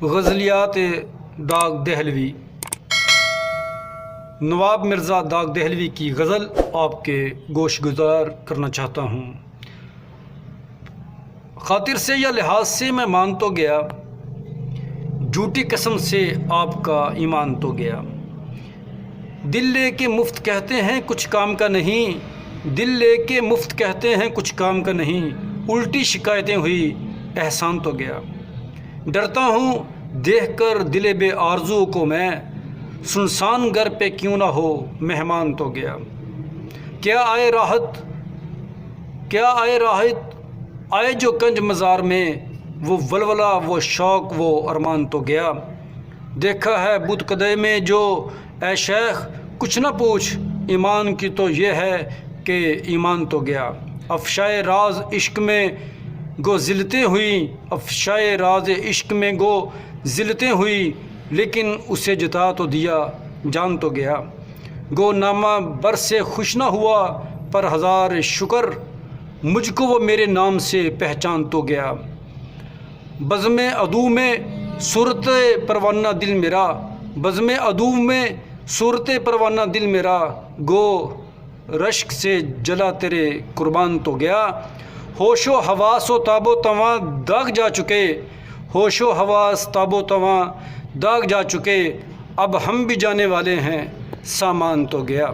غزلیات داغ دہلوی، نواب مرزا داغ دہلوی کی غزل آپ کے گوش گزار کرنا چاہتا ہوں۔ خاطر سے یا لحاظ سے میں مان تو گیا، جھوٹی قسم سے آپ کا ایمان تو گیا۔ دل لے کے مفت کہتے ہیں کچھ کام کا نہیں، دل لے کے مفت کہتے ہیں کچھ کام کا نہیں، الٹی شکایتیں ہوئی احسان تو گیا۔ ڈرتا ہوں دیکھ کر دل بے آرزو کو میں، سنسان گھر پہ کیوں نہ ہو مہمان تو گیا۔ کیا آئے راحت آئے جو کنج مزار میں، وہ ولولہ وہ شوق وہ ارمان تو گیا۔ دیکھا ہے بت قدے میں جو اے شیخ کچھ نہ پوچھ، ایمان کی تو یہ ہے کہ ایمان تو گیا۔ افشائے راز عشق میں گو ذلتیں ہوئی، افشائے راز عشق میں گو ذلتیں ہوئی، لیکن اسے جتا تو دیا جان تو گیا۔ گو نامہ بر سے خوش نہ ہوا پر ہزار شکر، مجھ کو وہ میرے نام سے پہچان تو گیا۔ بزم عدو میں صورت پروانہ دل میرا، بزم عدو میں صورت پروانہ دل میرا، گو رشک سے جلا تیرے قربان تو گیا۔ ہوش و حواس و تاب و تواں داغ جا چکے، ہوش و حواس تاب و تواں داغ جا چکے، اب ہم بھی جانے والے ہیں سامان تو گیا۔